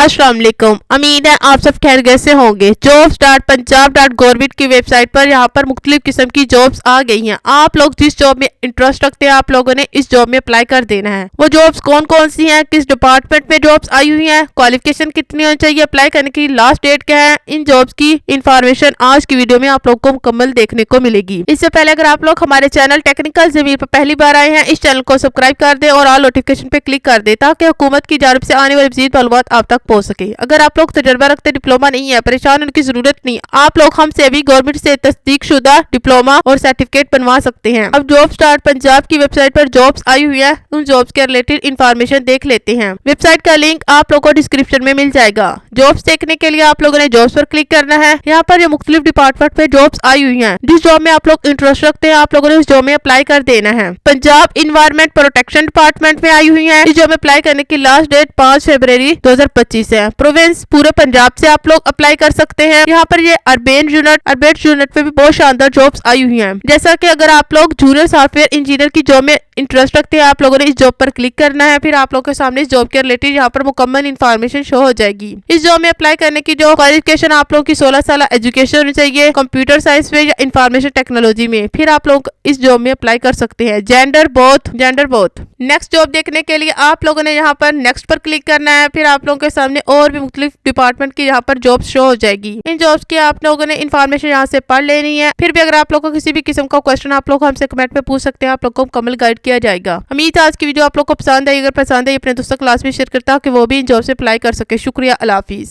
अस्सलाम वालेकुम। उम्मीद है आप सब खैरियत से होंगे। jobs.punjab.government की वेबसाइट पर यहाँ पर मुख्तलिफ किस्म की जॉब्स आ गई हैं। आप लोग जिस जॉब में इंटरेस्ट रखते हैं आप लोगों ने इस जॉब में अप्लाई कर देना है। वो जॉब्स कौन कौन सी हैं, किस डिपार्टमेंट में जॉब्स आई हुई हैं, क्वालिफिकेशन कितनी होनी चाहिए, अप्लाई करने की लास्ट डेट क्या है, इन जॉब्स की इंफॉर्मेशन आज की वीडियो में आप लोग को मुकम्मल देखने को मिलेगी। इससे पहले अगर आप लोग हमारे चैनल टेक्निकल ज़मीर पर पहली बार आए हैं, इस चैनल को सब्सक्राइब कर दे और ऑल नोटिफिकेशन पे क्लिक कर दे ताकि हुकूमत की जानिब से आने वाली मज़ीद मालूमात आप तक पहुंच सके। अगर आप लोग तजर्बा रखते, डिप्लोमा नहीं है, परेशान होने की जरूरत नहीं। आप लोग हमसे अभी गवर्नमेंट से तस्दीक शुदा डिप्लोमा और सर्टिफिकेट बनवा सकते हैं। अब जॉब स्टार्ट पंजाब की वेबसाइट पर जॉब्स आई हुई है, उन जॉब्स के रिलेटेड इंफॉर्मेशन देख लेते हैं। वेबसाइट का लिंक आप लोगों को डिस्क्रिप्शन में मिल जाएगा। जॉब्स देखने के लिए आप लोगों ने जॉब्स पर क्लिक करना है। यहाँ पर ये मुख्तलिफ डिपार्टमेंट पे जॉब्स आई हुई है। जिस जॉब में आप लोग इंटरेस्ट रखते हैं आप लोगों ने उस जॉब में अप्लाई कर देना है। पंजाब इन्वायरमेंट प्रोटेक्शन डिपार्टमेंट में आई हुई है। इस जॉब में अप्लाई करने की लास्ट डेट 5 फरवरी 2025 है। प्रोविंस पूरे पंजाब से आप लोग अप्लाई कर सकते हैं। यहाँ पर ये अर्बन यूनिट पे भी बहुत शानदार जॉब्स आई हुई हैं। जैसा कि अगर आप लोग जूनियर सॉफ्टवेयर इंजीनियर की जॉब में इंटरेस्ट रखते हैं आप लोगों ने इस जॉब पर क्लिक करना है। फिर आप लोगों के सामने इस जॉब के रिलेटेड यहाँ पर मुकम्मल इन्फॉर्मेशन शो हो जाएगी। इस जॉब में अप्लाई करने की जो क्वालिफिकेशन आप लोगों की 16 साल एजुकेशन होनी चाहिए, कंप्यूटर साइंस में या इंफॉर्मेशन टेक्नोलॉजी में। फिर आप लोग इस जॉब में अप्लाई कर सकते हैं। Gender both. नेक्स्ट जॉब देखने के लिए आप लोगों ने यहाँ पर नेक्स्ट पर क्लिक करना है। फिर आप लोगों के सामने और भी मुख्तलिफ डिपार्टमेंट की यहाँ पर जॉब शो हो जाएगी। इन जॉब्स की आप लोगों ने इन्फॉर्मेशन यहाँ से पढ़ लेनी है। फिर भी अगर आप लोगों को किसी भी किस्म का क्वेश्चन आप लोग हमसे कमेंट में पूछ सकते हैं, आप लोग को मुकम्मल गाइड किया जाएगा। उम्मीद है आज की वीडियो आप लोग को पसंद आई। अगर पसंद आई अपने दोस्तों क्लास में शेयर करता कि वो भी इन जॉब से अप्लाई कर सके। शुक्रिया, अल्लाह हाफिज।